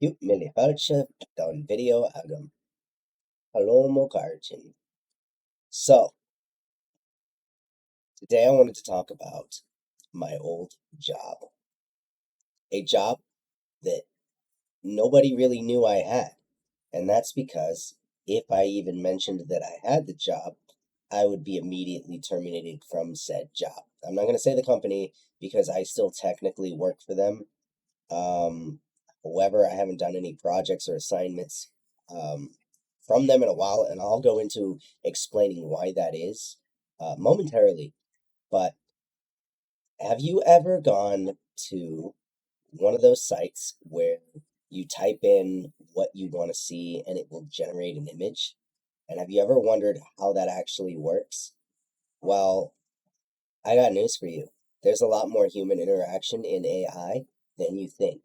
Ju Miliharchev don video agam. Palomo Karchin. So, today I wanted to talk about my old job. A job that nobody really knew I had. And that's because if I even mentioned that I had the job, I would be immediately terminated from said job. I'm not going to say the company because I still technically work for them. Um, However, I haven't done any projects or assignments um, from them in a while, and I'll go into explaining why that is momentarily. But have you ever gone to one of those sites where you type in what you want to see and it will generate an image? And have you ever wondered how that actually works? Well, I got news for you. There's a lot more human interaction in AI than you think.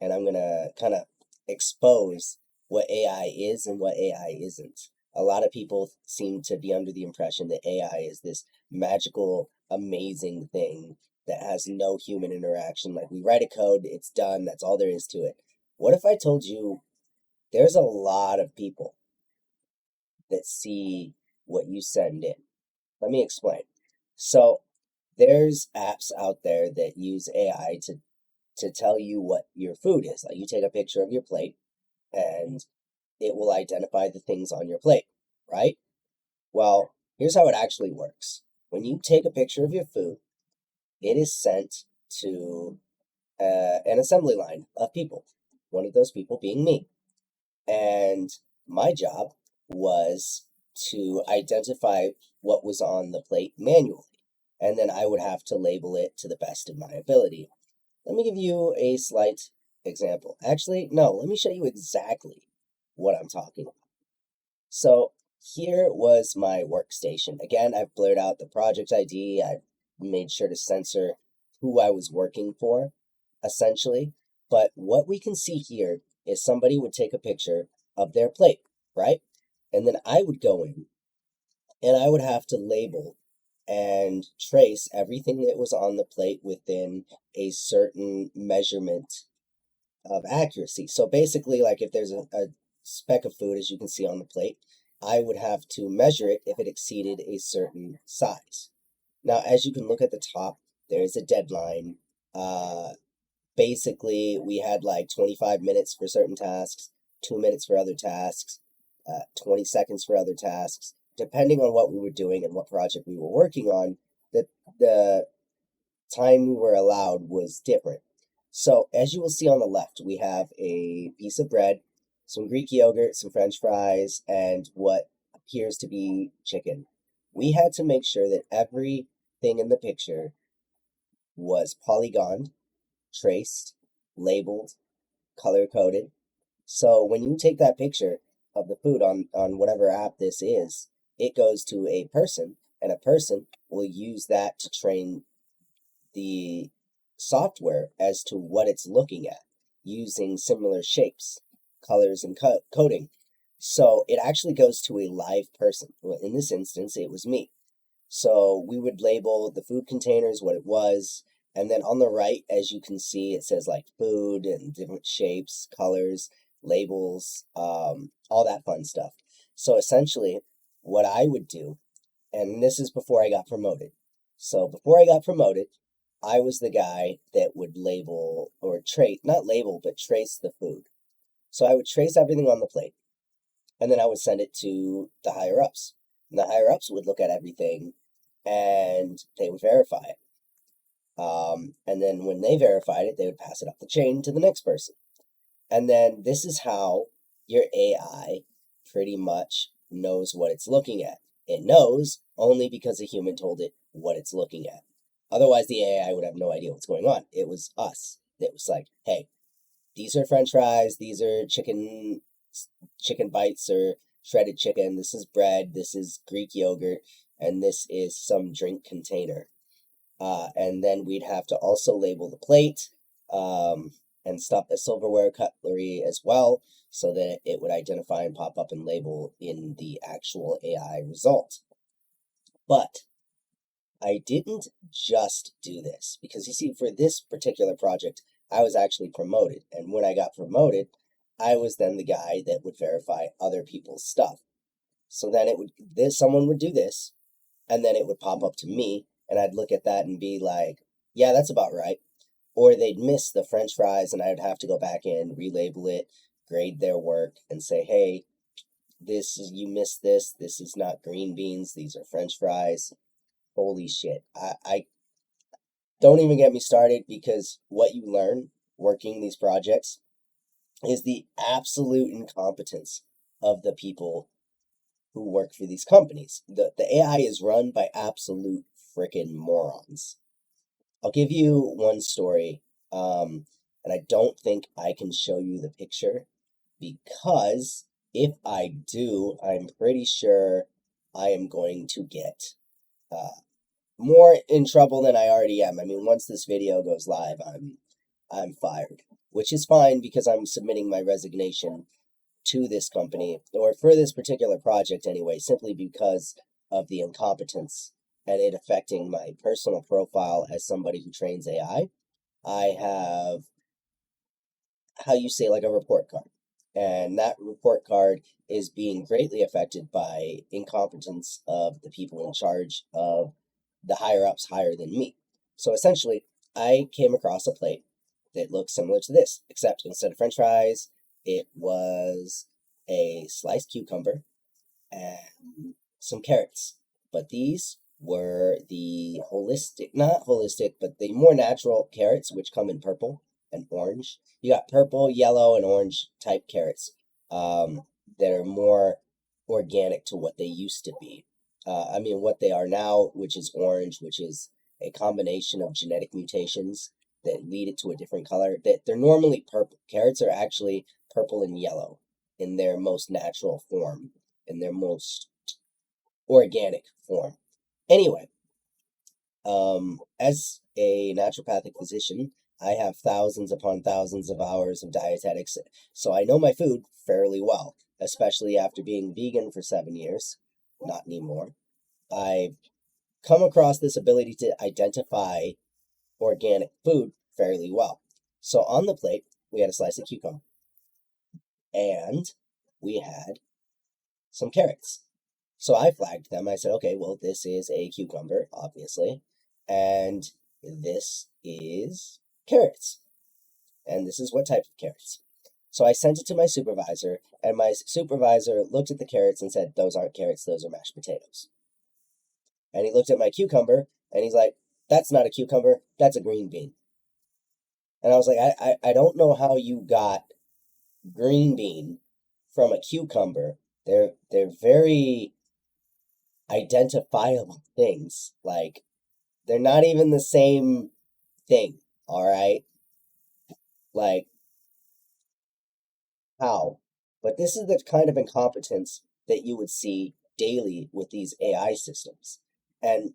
And I'm going to kind of expose what AI is and what AI isn't. A lot of people seem to be under the impression that AI is this magical, amazing thing that has no human interaction. Like we write a code, it's done, that's all there is to it. What if I told you there's a lot of people that see what you send in? Let me explain. So, there's apps out there that use AI to tell you what your food is. Like you take a picture of your plate and it will identify the things on your plate, right? Well, here's how it actually works. When you take a picture of your food, it is sent to an assembly line of people, one of those people being me. And my job was to identify what was on the plate manually. And then I would have to label it to the best of my ability. Let me give you a slight example. Actually, no, let me show you exactly what I'm talking about. So here was my workstation. Again, I've blurred out the project ID. I've made sure to censor who I was working for, essentially. But what we can see here is somebody would take a picture of their plate, right? And then I would go in and I would have to label and trace everything that was on the plate within a certain measurement of accuracy. So basically, like if there's a speck of food, as you can see on the plate, I would have to measure it if it exceeded a certain size. Now, as you can look at the top, there's a deadline. Uh, Basically, we had like 25 minutes for certain tasks, 2 minutes for other tasks, 20 seconds for other tasks. Depending on what we were doing and what project we were working on, the time we were allowed was different. So, as you will see on the left, we have a piece of bread, some Greek yogurt, some French fries, and what appears to be chicken. We had to make sure that everything in the picture was polygoned, traced, labeled, color coded. So, when you take that picture of the food on whatever app this is, it goes to a person, and a person will use that to train the software as to what it's looking at using similar shapes, colors, and coding. So it actually goes to a live person. Well, in this instance, it was me. So we would label the food containers, what it was, and then on the right, as you can see, it says like food and different shapes, colors, labels, all that fun stuff. So essentially, what I would do, and this is before I got promoted. So before I got promoted, I was the guy that would label or trace, not label, but trace the food. So I would trace everything on the plate and then I would send it to the higher ups. And the higher ups would look at everything and they would verify it. And then when they verified it, they would pass it up the chain to the next person. And then this is how your AI pretty much knows what it's looking at. It knows only because a human told it what it's looking at. Otherwise, the AI would have no idea what's going on. It was us that was like, hey, these are French fries, these are chicken bites or shredded chicken, this is bread, this is Greek yogurt, and this is some drink container. And then we'd have to also label the plate and stop the silverware cutlery as well so that it would identify and pop up and label in the actual AI result. But I didn't just do this because you see, for this particular project, I was actually promoted. And when I got promoted, I was then the guy that would verify other people's stuff. So then someone would do this, and then it would pop up to me, and I'd look at that and be like, yeah, that's about right. Or they'd miss the French fries, and I'd have to go back in, relabel it, grade their work, and say, hey, you missed this. This is not green beans. These are French fries. Holy shit. I don't even get me started, because what you learn working these projects is the absolute incompetence of the people who work for these companies. The AI is run by absolute freaking morons. I'll give you one story, and I don't think I can show you the picture, because if I do, I'm pretty sure I am going to get more in trouble than I already am. I mean, once this video goes live, I'm fired, which is fine, because I'm submitting my resignation to this company, or for this particular project anyway, simply because of the incompetence and it affecting my personal profile as somebody who trains AI. I have, how you say, like a report card. And that report card is being greatly affected by incompetence of the people in charge of the higher ups higher than me. So essentially, I came across a plate that looked similar to this, except instead of French fries, it was a sliced cucumber and some carrots. But these were the holistic, not holistic, but the more natural carrots, which come in purple and orange. You got purple, yellow, and orange type carrots, that are more organic to what they used to be. I mean, what they are now, which is orange, which is a combination of genetic mutations that lead it to a different color. That they're normally purple. Carrots are actually purple and yellow in their most natural form, in their most organic form. Anyway, as a naturopathic physician, I have thousands upon thousands of hours of dietetics, so I know my food fairly well, especially after being vegan for 7 years. Not anymore. I've come across this ability to identify organic food fairly well. So on the plate, we had a slice of cucumber, and we had some carrots. So I flagged them. I said, okay, well, this is a cucumber, obviously, and this is carrots, and this is what type of carrots. So I sent it to my supervisor, and my supervisor looked at the carrots and said, those aren't carrots, those are mashed potatoes. And he looked at my cucumber, and he's like, that's not a cucumber, that's a green bean. And I was like, I don't know how you got green bean from a cucumber. They're very identifiable things. Like, they're not even the same thing, all right? Like, how? But this is the kind of incompetence that you would see daily with these AI systems. And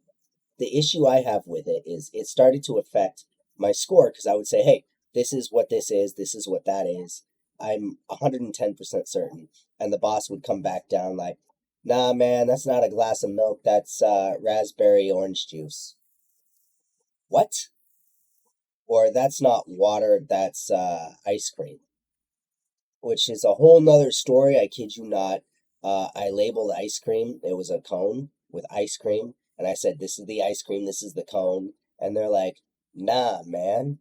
the issue I have with it is it started to affect my score, because I would say, hey, this is what this is what that is. I'm 110% certain. And the boss would come back down like, nah, man, that's not a glass of milk. That's raspberry orange juice. What? Or that's not water, that's ice cream, which is a whole nother story. I kid you not. I labeled ice cream. It was a cone with ice cream. And I said, this is the ice cream, this is the cone. And they're like, nah, man,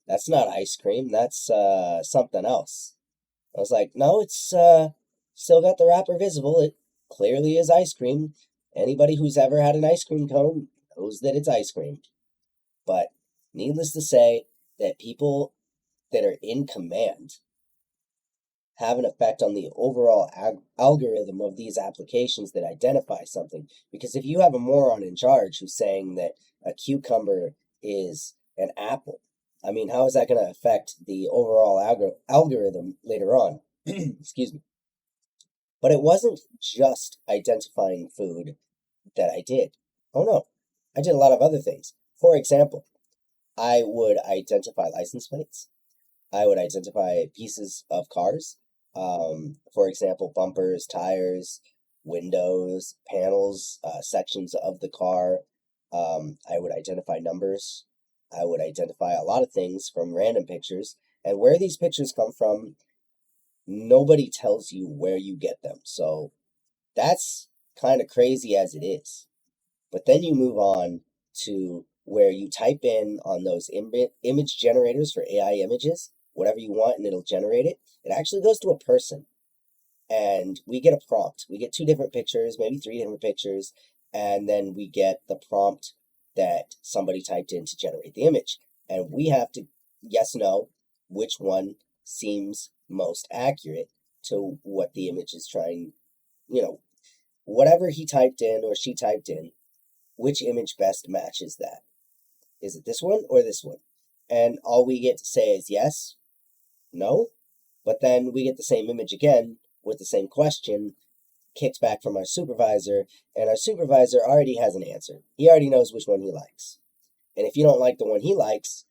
that's not ice cream. That's something else. I was like, no, it's still got the wrapper visible. It clearly is ice cream. Anybody who's ever had an ice cream cone knows that it's ice cream. But needless to say, that people that are in command have an effect on the overall algorithm of these applications that identify something. Because if you have a moron in charge who's saying that a cucumber is an apple, I mean, how is that going to affect the overall algorithm later on? Excuse me. But it wasn't just identifying food that I did. Oh no, I did a lot of other things. For example, I would identify license plates. I would identify pieces of cars. For example, bumpers, tires, windows, panels, sections of the car. I would identify numbers. I would identify a lot of things from random pictures. And where these pictures come from nobody tells you where you get them. So that's kind of crazy as it is. But then you move on to where you type in on those image generators for AI images, whatever you want, and it'll generate it. It actually goes to a person, and we get a prompt. We get two different pictures, maybe three different pictures, and then we get the prompt that somebody typed in to generate the image. And we have to yes, no, which one seems most accurate to what the image is trying, you know, whatever he typed in or she typed in, which image best matches that? Is it this one or this one? And all we get to say is yes, no, but then we get the same image again with the same question kicked back from our supervisor, and our supervisor already has an answer. He already knows which one he likes. And if you don't like the one he likes,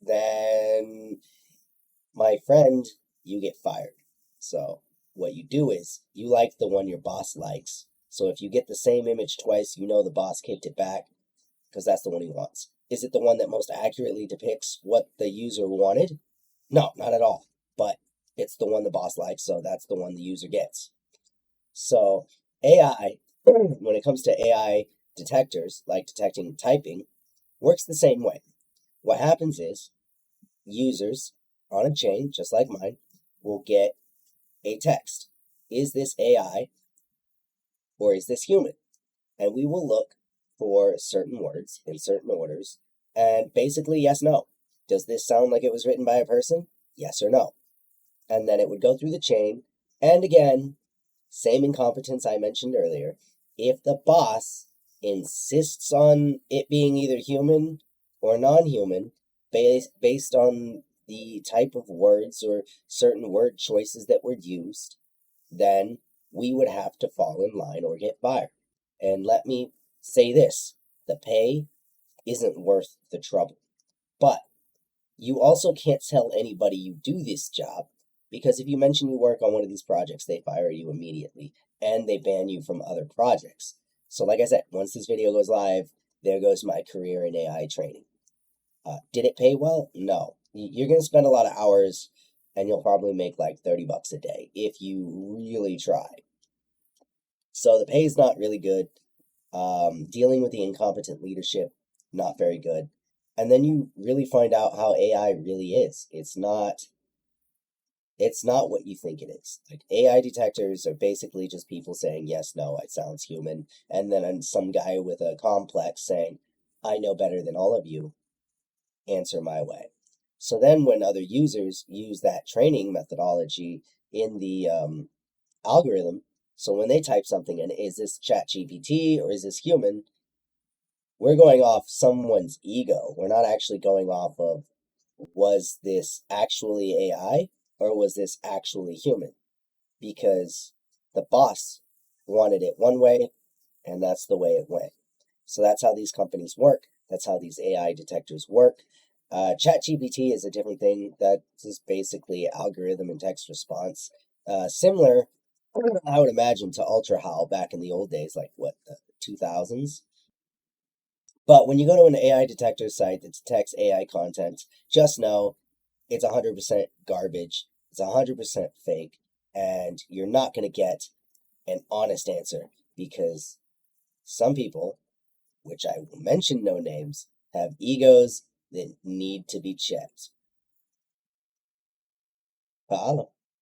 then, my friend, you get fired. So, what you do is you like the one your boss likes. So, if you get the same image twice, you know the boss kicked it back because that's the one he wants. Is it the one that most accurately depicts what the user wanted? No, not at all. But it's the one the boss likes, so that's the one the user gets. So AI, when it comes to AI detectors, like detecting typing, works the same way. What happens is users on a chain, just like mine, will get a text. Is this AI or is this human? And we will look for certain words in certain orders, and basically, yes, no. Does this sound like it was written by a person? Yes or no. And then it would go through the chain, and again, same incompetence I mentioned earlier. If the boss insists on it being either human or non-human, based on the type of words or certain word choices that were used, then we would have to fall in line or get fired. And let me say this, the pay isn't worth the trouble. But you also can't tell anybody you do this job, because if you mention you work on one of these projects, they fire you immediately and they ban you from other projects. So, like I said, once this video goes live, there goes my career in AI training. Did it pay well? No. You're going to spend a lot of hours and you'll probably make like 30 bucks a day if you really try. So, the pay is not really good. Dealing with the incompetent leadership, not very good. And then you really find out how AI really is. It's not what you think it is. Like, AI detectors are basically just people saying yes, no, it sounds human, and then some guy with a complex saying, I know better than all of you, answer my way. So then when other users use that training methodology in the algorithm, so when they type something in, is this ChatGPT or is this human? We're going off someone's ego. We're not actually going off of, was this actually AI or was this actually human? Because the boss wanted it one way, and that's the way it went. So that's how these companies work. That's how these AI detectors work. ChatGPT is a different thing. That is basically algorithm and text response. Similar, I would imagine, to UltraHowl back in the old days, like what, the 2000s? But when you go to an AI detector site that detects AI content, just know it's 100% garbage, it's 100% fake, and you're not going to get an honest answer because some people, which I will mention no names, have egos that need to be checked. Paolo.